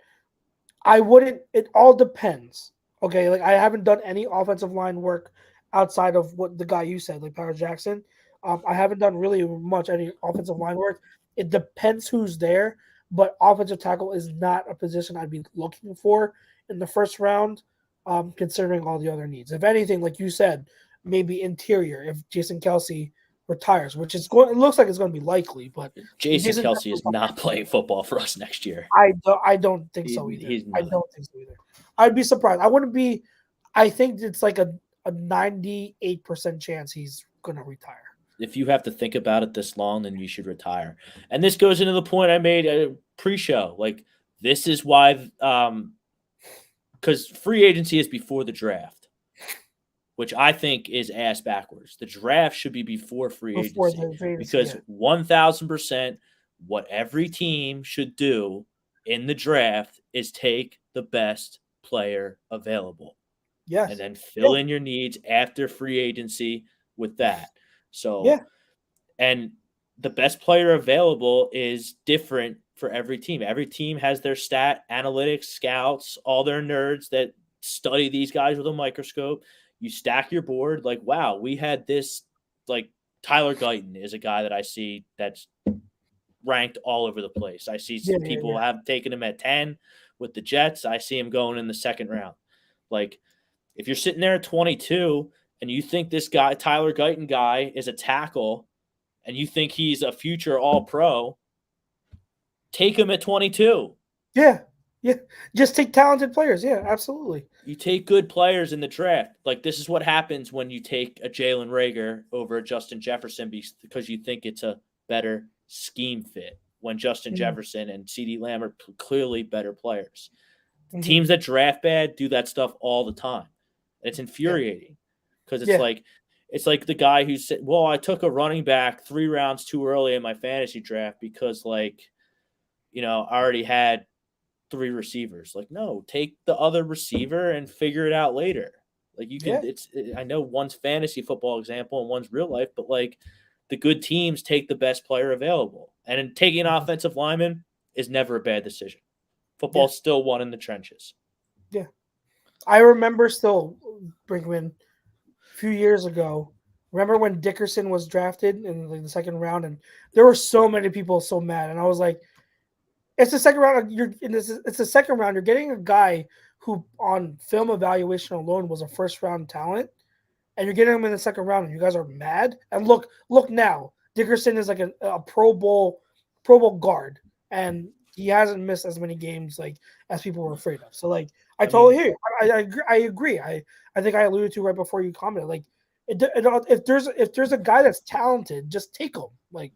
it all depends. Okay, like I haven't done any offensive line work outside of what the guy you said, like Powers Jackson. I haven't done really much any offensive line work. It depends who's there, but offensive tackle is not a position I'd be looking for in the first round, considering all the other needs. If anything, like you said, maybe interior if Jason Kelce retires, which it looks like it's going to be likely. But Jason Kelce is not playing football for us next year. I don't think so either. I don't think so either. I'd be surprised. I wouldn't be. I think it's like a 98% chance he's going to retire. If you have to think about it this long, then you should retire. And this goes into the point I made pre-show. Like, this is why, because free agency is before the draft, which I think is ass backwards. The draft should be before free agency because 1,000% what every team should do in the draft is take the best player available. Yes. And then fill in your needs after free agency with that. So, and the best player available is different for every team. Every team has their stat analytics, scouts, all their nerds that study these guys with a microscope. You stack your board like, wow, we had this, like Tyler Guyton is a guy that I see that's ranked all over the place. I see some people have taken him at 10, with the Jets, I see him going in the second round. Like, if you're sitting there at 22 and you think this guy, Tyler Guyton guy, is a tackle and you think he's a future all-pro, take him at 22. Yeah. Just take talented players. Yeah, absolutely. You take good players in the draft. Like, this is what happens when you take a Jalen Reagor over a Justin Jefferson because you think it's a better scheme fit when Justin Jefferson and CeeDee Lamb are clearly better players. Teams that draft bad do that stuff all the time. It's infuriating because it's like the guy who said, well, I took a running back 3 rounds too early in my fantasy draft because, like, I already had 3 receivers. Like, no, take the other receiver and figure it out later. Like, you can, I know one's fantasy football example and one's real life, but like the good teams take the best player available. And taking an offensive lineman is never a bad decision. Football's still won in the trenches. Yeah. I remember still, Brinkman, a few years ago, remember when Dickerson was drafted in the second round, and there were so many people so mad, and I was like, it's the second round. It's the second round. You're getting a guy who, on film evaluation alone, was a first round talent, and you're getting him in the second round, and you guys are mad. And look now, Dickerson is like a Pro Bowl guard, and he hasn't missed as many games as people were afraid of. So I totally hear you. I agree. I think I alluded to right before you commented. If there's a guy that's talented, just take him.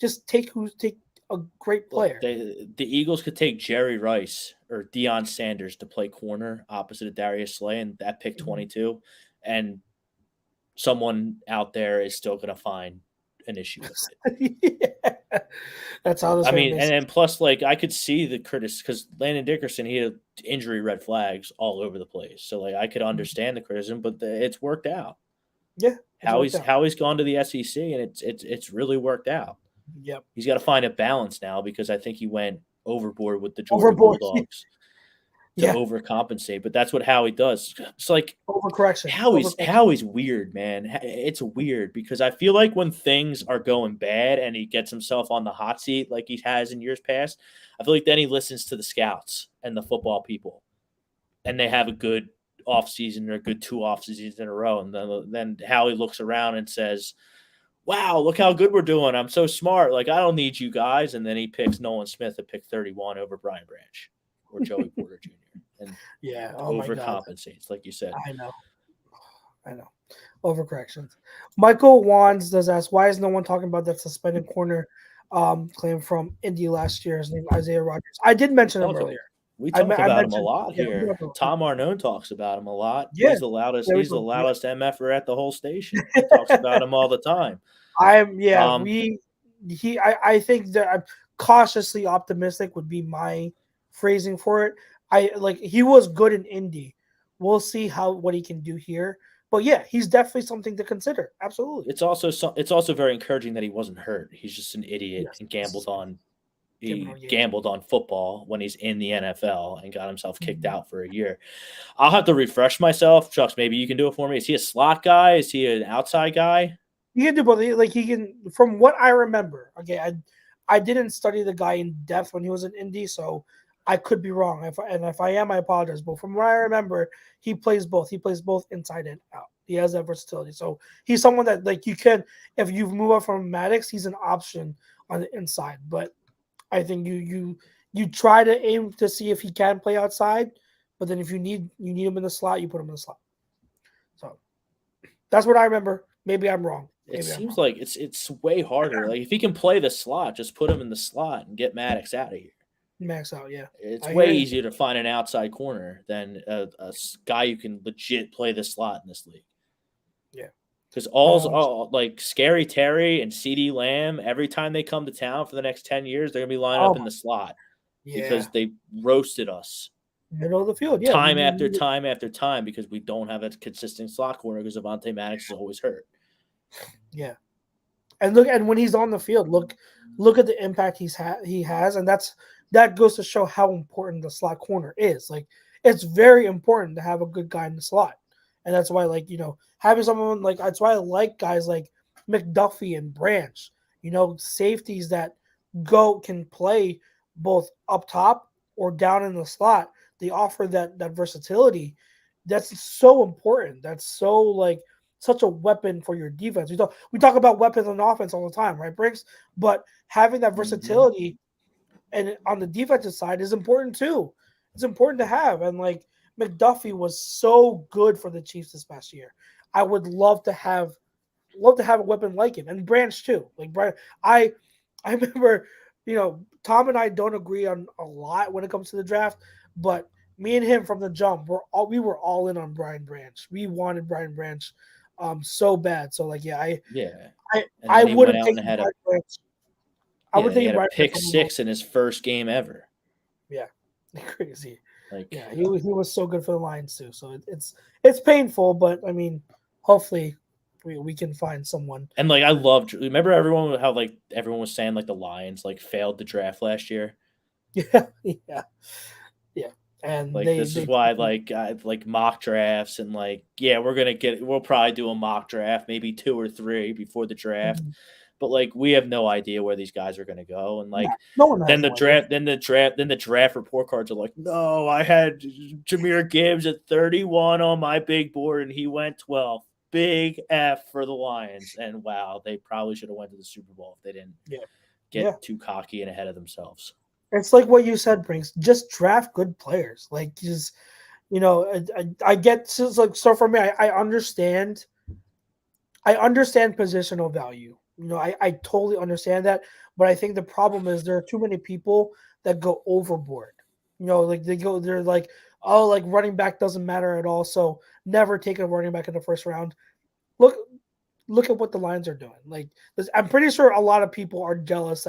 Just take a great player. The Eagles could take Jerry Rice or Deion Sanders to play corner opposite of Darius Slay, and that pick 22, and someone out there is still going to find an issue with it. That's how this. I mean, and plus, I could see the criticism because Landon Dickerson, he had injury red flags all over the place. So I could understand the criticism, but it's worked out. Yeah, how he's gone to the SEC, and it's really worked out. Yep. He's got to find a balance now because I think he went overboard with the Georgia Bulldogs to overcompensate. But that's what Howie does. It's like overcorrection. Howie's weird, man. It's weird because I feel like when things are going bad and he gets himself on the hot seat like he has in years past, I feel like then he listens to the scouts and the football people, and they have a good offseason or a good 2 off seasons in a row. And then Howie looks around and says, wow, look how good we're doing. I'm so smart. I don't need you guys. And then he picks Nolan Smith at pick 31 over Brian Branch or Joey Porter Jr. And overcompensates, like you said. I know. Overcorrections. Michael Wands does ask, why is no one talking about that suspended corner claim from Indy last year? His name Isaiah Rodgers. I did mention him earlier. We talk about him a lot here. Tom Arnone talks about him a lot. Yeah. He's the loudest MFer at the whole station. He talks about him all the time. I think that I'm cautiously optimistic would be my phrasing for it. He was good in Indy. We'll see what he can do here. But yeah, he's definitely something to consider. Absolutely. It's also very encouraging that he wasn't hurt. He's just an idiot and gambled on football when he's in the NFL and got himself kicked out for a year. I'll have to refresh myself. Chucks, maybe you can do it for me. Is he a slot guy? Is he an outside guy? He can do both. He can, from what I remember. Okay, I didn't study the guy in depth when he was in Indy, so I could be wrong. If I am, I apologize. But from what I remember, he plays both. He plays both inside and out. He has that versatility. So he's someone that you can, if you move up from Maddox, he's an option on the inside. But I think you try to aim to see if he can play outside, but then if you need him in the slot, you put him in the slot. So that's what I remember. Maybe I'm wrong. It seems like it's way harder. If he can play the slot, just put him in the slot and get Maddox out of here. Max out, yeah. It's way easier to find an outside corner than a guy who can legit play the slot in this league. Yeah. Because all Scary Terry and CeeDee Lamb, every time they come to town for the next 10 years, they're going to be lining up in the slot because they roasted us. Middle of the field, yeah. Time after time after time because we don't have a consistent slot corner because Avonte Maddox is always hurt. Yeah. And when he's on the field, look at the impact he has, and that goes to show how important the slot corner is. It's very important to have a good guy in the slot. And that's why, having someone that's why I like guys like McDuffie and Branch, safeties that can play both up top or down in the slot. They offer that versatility. That's so important. That's so like such a weapon for your defense. We talk about weapons on offense all the time, right, Briggs? But having that versatility and on the defensive side is important too. It's important to have. And like McDuffie was so good for the Chiefs this past year. I would love to have a weapon like him, and Branch too. Like Branch, I remember, Tom and I don't agree on a lot when it comes to the draft, but me and him from the jump, we were all in on Brian Branch. We wanted Brian Branch so bad. So like I would have taken Brian Branch. I would he take had a Brian pick Branch 6 in his first game ever. Yeah, crazy. Like, yeah, he was so good for the Lions too. So it's painful, but I mean, hopefully we can find someone. And like remember everyone was saying like the Lions like failed the draft last year. Yeah. And like this is why like mock drafts and like we'll probably do a mock draft, maybe 2 or 3 before the draft. Mm-hmm. But like we have no idea where these guys are going to go, and like no one then the draft report cards are like, no, I had Jahmyr Gibbs at 31 on my big board, and he went 12. Big F for the Lions, and wow, they probably should have went to the Super Bowl if they didn't get too cocky and ahead of themselves. It's like what you said, Brinks. Just draft good players. Like just I get so for me, I understand positional value. I totally understand that, but I think the problem is there are too many people that go overboard. They're like, oh, like running back doesn't matter at all, so never take a running back in the first round. Look at what the Lions are doing. Like, I'm pretty sure a lot of people are jealous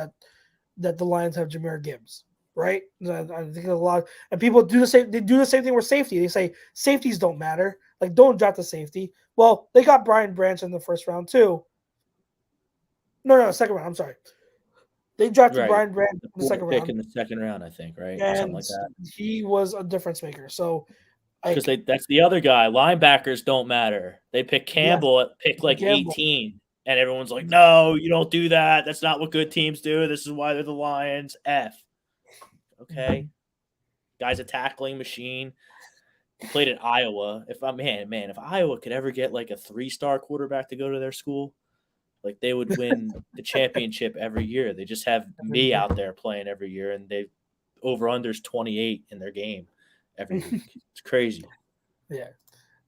that the Lions have Jahmyr Gibbs, right? I think a lot, and people do the same. They do the same thing with safety. They say safeties don't matter. Like, don't draft the safety. Well, they got Brian Branch in the first round too. No, second round. I'm sorry. They drafted Brian Branch in the second round. In the second round, I think, right? And something like that. He was a difference maker. So, because that's the other guy. Linebackers don't matter. They pick Campbell at pick 18, and everyone's like, "No, you don't do that. That's not what good teams do. This is why they're the Lions." F. Okay, guy's a tackling machine. He played at Iowa. If Iowa could ever get like a 3-star quarterback to go to their school, like they would win the championship every year. They just have me out there playing every year, and they over-unders 28 in their game every week. It's crazy. Yeah.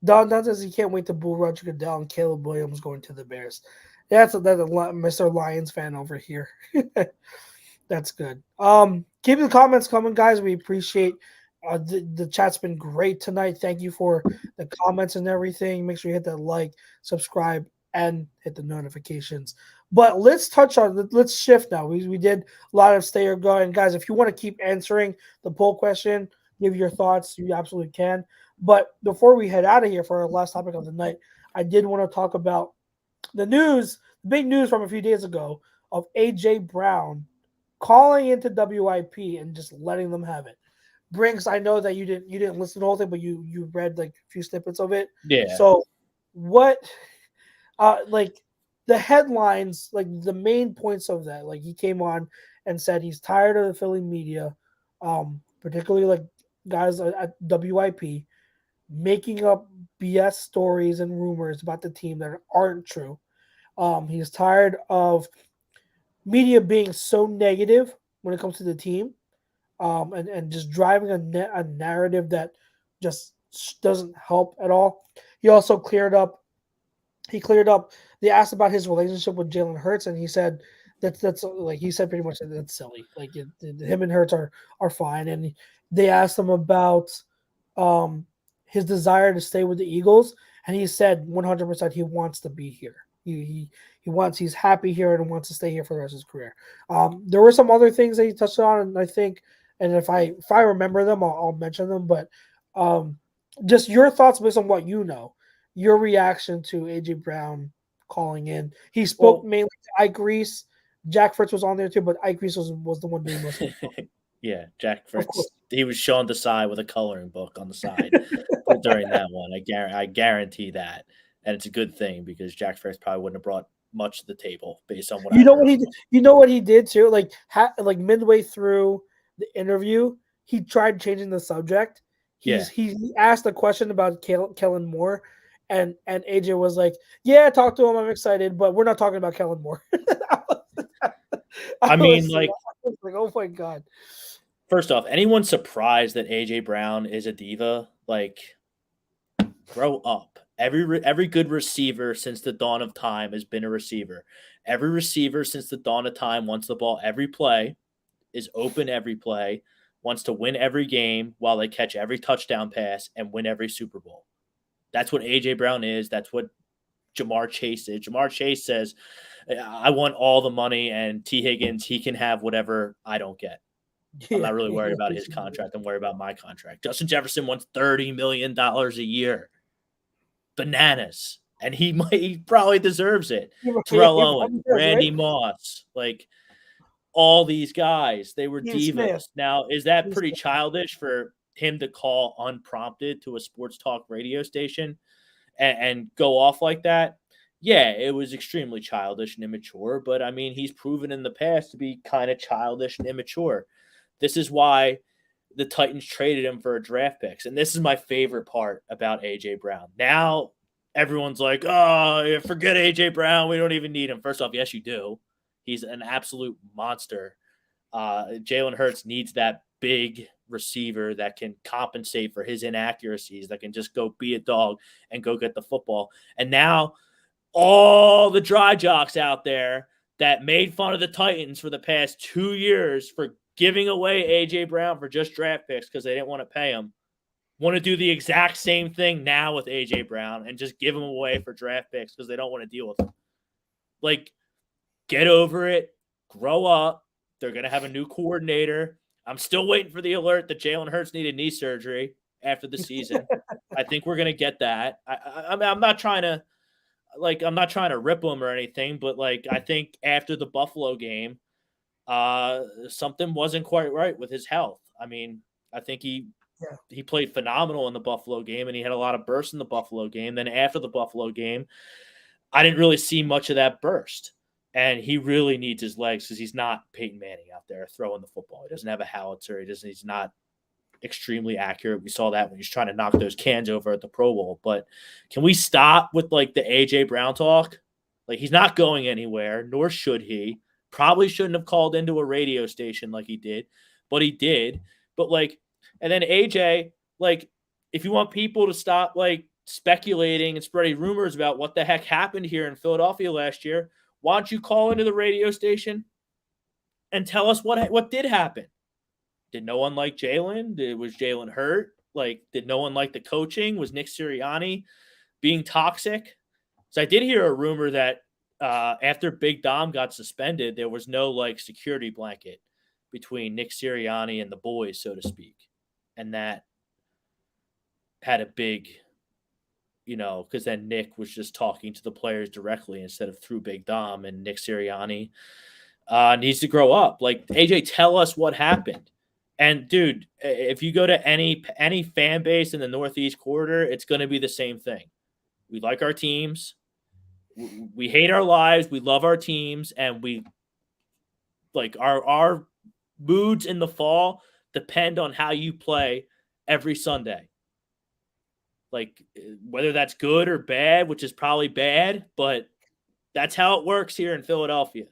Don says he can't wait to boo Roger Goodell and Caleb Williams going to the Bears. That's a Mr. Lions fan over here. That's good. Keep the comments coming, guys. We appreciate the chat's been great tonight. Thank you for the comments and everything. Make sure you hit that like, subscribe, and hit the notifications. But let's shift now. We did a lot of stay or go. And guys, if you want to keep answering the poll question, give your thoughts, you absolutely can. But before we head out of here for our last topic of the night, I did want to talk about the big news from a few days ago of AJ Brown calling into WIP and just letting them have it. Brinks, I know that you didn't listen to the whole thing, but you read like a few snippets of it. Yeah. So what like the headlines, like the main points of that, like he came on and said he's tired of the Philly media, particularly like guys at WIP, making up BS stories and rumors about the team that aren't true. He's tired of media being so negative when it comes to the team, and just driving a narrative that just doesn't help at all. He also cleared up. They asked about his relationship with Jalen Hurts, and he said that's like he said pretty much that that's silly. Like him and Hurts are fine. And they asked him about his desire to stay with the Eagles, and he said 100% he wants to be here. He's happy here and wants to stay here for the rest of his career. There were some other things that he touched on, and I think, and if I remember them, I'll mention them. But just your thoughts based on what you know, your reaction to AJ Brown calling in. He spoke mainly to Ike Reese. Jack Fritz was on there too, but Ike Reese was the one doing most of it. Yeah, Jack Fritz. He was showing the side with a coloring book on the side during that one. I guarantee that, and it's a good thing because Jack Fritz probably wouldn't have brought much to the table based on what you know what he did too. Like midway through the interview, he tried changing the subject. Yeah. He asked a question about Kellen Moore, and AJ was like, "Yeah, talk to him. I'm excited, but we're not talking about Kellen Moore." I mean, like, I was like, oh my god. first off, anyone surprised that AJ Brown is a diva? Like, grow up. Every good receiver since the dawn of time has been a receiver. Every receiver since the dawn of time wants the ball every play, is open every play, wants to win every game while they catch every touchdown pass and win every Super Bowl. That's what AJ Brown is. That's what Jamar Chase is. Jamar Chase says, I want all the money, and T. Higgins, he can have whatever I don't get. I'm not really worried about his contract. I'm worried about my contract. Justin Jefferson wants $30 million a year. Bananas. And he probably deserves it. Terrell Owens, Randy Moss, like all these guys, they were divas. Now, is that pretty childish for him to call unprompted to a sports talk radio station and go off like that? Yeah, it was extremely childish and immature, but I mean, he's proven in the past to be kind of childish and immature. This is why the Titans traded him for a draft picks. And this is my favorite part about A.J. Brown. Now everyone's like, oh, forget A.J. Brown. We don't even need him. First off, yes, you do. He's an absolute monster. Jalen Hurts needs that big receiver that can compensate for his inaccuracies, that can just go be a dog and go get the football. And now all the dry jocks out there that made fun of the Titans for the past 2 years for giving away A.J. Brown for just draft picks because they didn't want to pay him, want to do the exact same thing now with A.J. Brown and just give him away for draft picks because they don't want to deal with him. Like, get over it. Grow up. They're going to have a new coordinator. I'm still waiting for the alert that Jalen Hurts needed knee surgery after the season. I think we're going to get that. I'm not trying to rip him or anything, but like, I think after the Buffalo game, something wasn't quite right with his health. I mean, I think he played phenomenal in the Buffalo game, and he had a lot of bursts in the Buffalo game. Then after the Buffalo game, I didn't really see much of that burst. And he really needs his legs because he's not Peyton Manning out there throwing the football. He doesn't have a howitzer. He's not extremely accurate. We saw that when he's trying to knock those cans over at the Pro Bowl. But can we stop with like the A.J. Brown talk? Like, he's not going anywhere, nor should he. Probably shouldn't have called into a radio station like he did, but he did. But like, and then AJ, like, if you want people to stop like speculating and spreading rumors about what the heck happened here in Philadelphia last year, why don't you call into the radio station and tell us what did happen? Did no one like Jalen? Was Jalen hurt? Like, did no one like the coaching? Was Nick Sirianni being toxic? So I did hear a rumor that after Big Dom got suspended, there was no like security blanket between Nick Sirianni and the boys, so to speak. And that had a big, because then Nick was just talking to the players directly instead of through Big Dom, and Nick Sirianni needs to grow up. Like, AJ, tell us what happened. And dude, if you go to any fan base in the Northeast corridor, it's going to be the same thing. We like our teams. We hate our lives. We love our teams. And we like our moods in the fall depend on how you play every Sunday. Like, whether that's good or bad, which is probably bad, but that's how it works here in Philadelphia.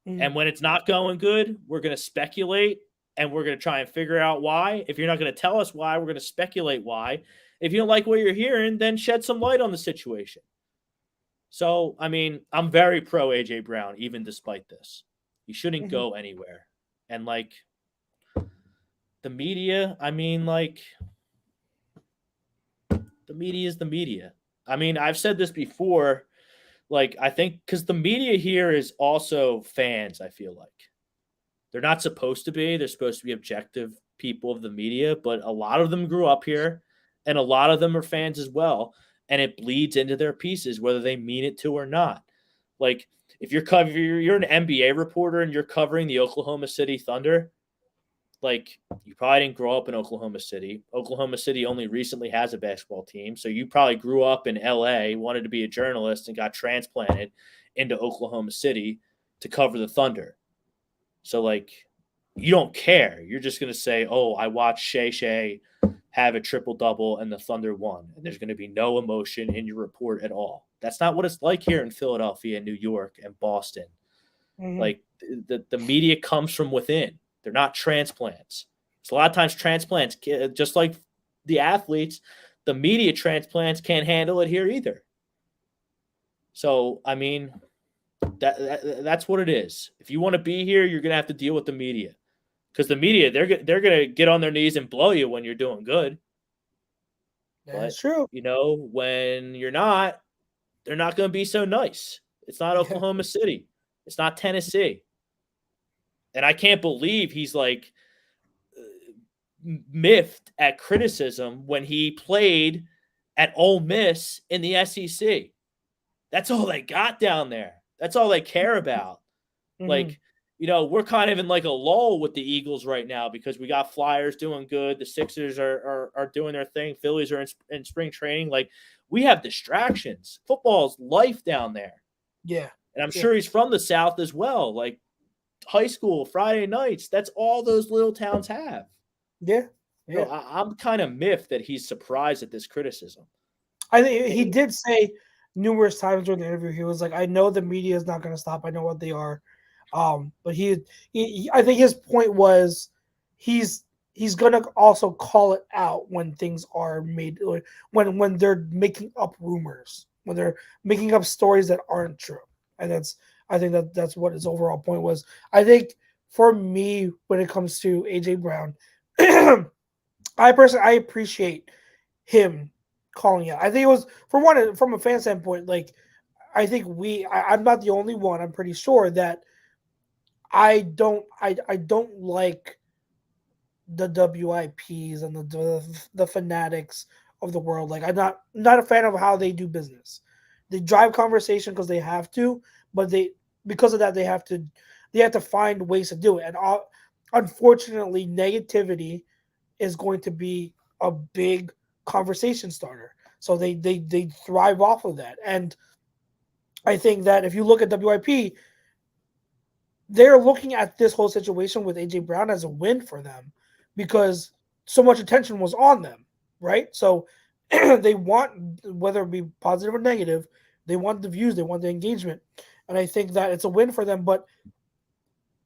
Mm-hmm. And when it's not going good, we're going to speculate and we're going to try and figure out why. If you're not going to tell us why, we're going to speculate why. If you don't like what you're hearing, then shed some light on the situation. So, I mean, I'm very pro AJ Brown, even despite this. He shouldn't go anywhere. And like, the media, I mean, like, the media is the media. I mean, I've said this before, like, I think because the media here is also fans, I feel like. They're not supposed to be. They're supposed to be objective people of the media, but a lot of them grew up here, and a lot of them are fans as well, and it bleeds into their pieces, whether they mean it to or not. Like, if you're an NBA reporter and you're covering the Oklahoma City Thunder, like, you probably didn't grow up in Oklahoma City. Oklahoma City only recently has a basketball team. So you probably grew up in LA, wanted to be a journalist, and got transplanted into Oklahoma City to cover the Thunder. So, like, you don't care. You're just going to say, oh, I watched Shea have a triple-double and the Thunder won. And there's going to be no emotion in your report at all. That's not what it's like here in Philadelphia, New York, and Boston. Mm-hmm. Like the media comes from within. They're not transplants. So a lot of times transplants, just like the athletes, the media transplants can't handle it here either. So, I mean, that's what it is. If you want to be here, you're going to have to deal with the media. Because the media, they're going to get on their knees and blow you when you're doing good. That's true. You know, when you're not, they're not going to be so nice. It's not Oklahoma City. It's not Tennessee. And I can't believe he's like miffed at criticism when he played at Ole Miss in the SEC. That's all they got down there. That's all they care about. Mm-hmm. Like, you know, we're kind of in like a lull with the Eagles right now because we got Flyers doing good. The Sixers are doing their thing. Phillies are in spring training. Like, we have distractions. Football's life down there. Yeah. And I'm sure he's from the South as well. Like, high school, Friday nights, that's all those little towns have. Yeah. So I'm kind of miffed that he's surprised at this criticism. I think he did say numerous times during the interview, he was like, I know the media is not going to stop. I know what they are. But he I think his point was he's going to also call it out when things are made, when they're making up rumors, when they're making up stories that aren't true. And I think that's what his overall point was. I think for me, when it comes to AJ Brown, I appreciate him calling out. I think it was from a fan standpoint, like I think I'm not the only one. I'm pretty sure that I don't like the WIPs and the fanatics of the world. Like I'm not a fan of how they do business. They drive conversation because they have to, but because of that they have to find ways to do it. And unfortunately, negativity is going to be a big conversation starter. So they thrive off of that. And I think that if you look at WIP, they're looking at this whole situation with AJ Brown as a win for them because so much attention was on them, right? So they want, whether it be positive or negative, they want the views, they want the engagement. And I think that it's a win for them. But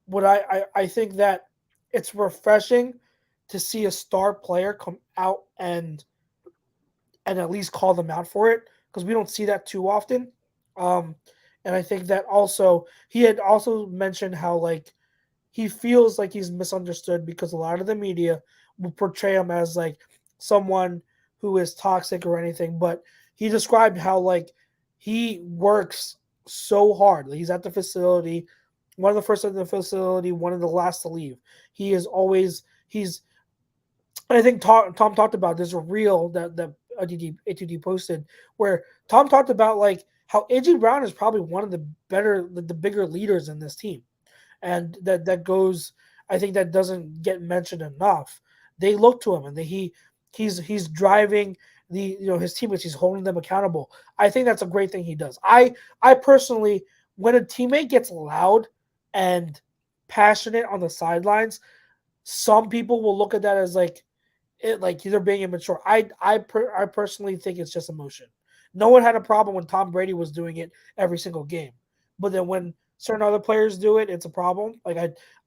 what I think that it's refreshing to see a star player come out and at least call them out for it, because we don't see that too often. And I think that also he had also mentioned how like he feels like he's misunderstood because a lot of the media will portray him as like someone who is toxic or anything. But he described how like he works so hard. Like, he's at the facility, one of the first at the facility, one of the last to leave. He is always I think Tom talked about, there's a reel that ATD posted where Tom talked about like how AJ Brown is probably one of the bigger leaders in this team. And that goes, I think that doesn't get mentioned enough. They look to him and he's driving his teammates, he's holding them accountable. I think that's a great thing he does. I personally, when a teammate gets loud and passionate on the sidelines, some people will look at that as like they're being immature. I personally think it's just emotion. No one had a problem when Tom Brady was doing it every single game, but then when certain other players do it, it's a problem. Like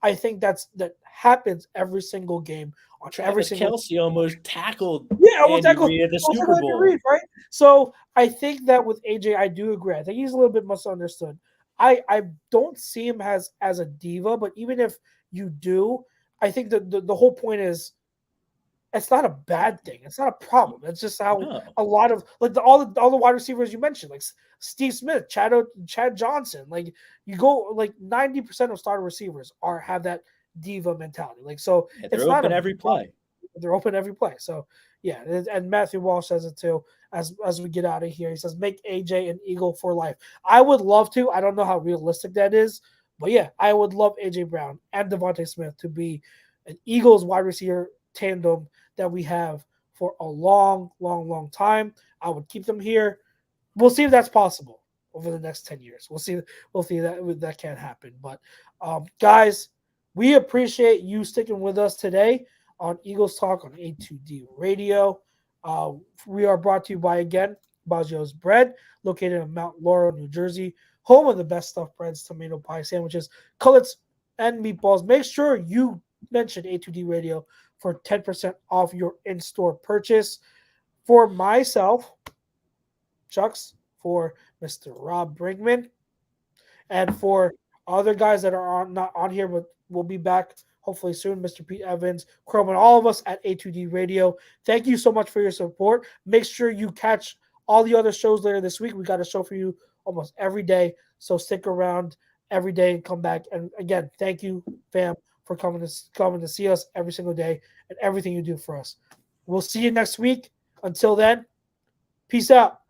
I think that happens every single game on every single. Kelce almost tackled Andy Reid at the Super Bowl. Reid, right? So I think that with AJ, I do agree. I think he's a little bit misunderstood. I don't see him as a diva, but even if you do, I think the whole point is, it's not a bad thing. It's not a problem. It's just how a lot of like all the wide receivers you mentioned, like Steve Smith, Chad Johnson, like you go like 90% of starter receivers have that diva mentality. Like so, they're open every play. They're open every play. So yeah, and Matthew Walsh says it too. As we get out of here, he says, "Make AJ an Eagle for life." I would love to. I don't know how realistic that is, but yeah, I would love AJ Brown and Devontae Smith to be an Eagles wide receiver tandem that we have for a long, long, long time. I would keep them here. We'll see if that's possible over the next 10 years. We'll see that can happen. But guys, We appreciate you sticking with us today on Eagles Talk on A2D Radio. We are brought to you by, again, Baggio's Bread, located in Mount Laurel, New Jersey, home of the best stuffed breads, tomato pie sandwiches, cutlets, and meatballs. Make sure you mention A2D Radio for 10% off your in-store purchase. For myself, Chucks, for Mr. Rob Brinkman, and for other guys that are not on here but will be back hopefully soon, Mr. Pete Evans, Chrome, and all of us at A2D Radio. Thank you so much for your support. Make sure you catch all the other shows later this week. We got a show for you almost every day, so stick around every day and come back. And again, thank you, fam, for coming to see us every single day and everything you do for us. We'll see you next week. Until then, peace out.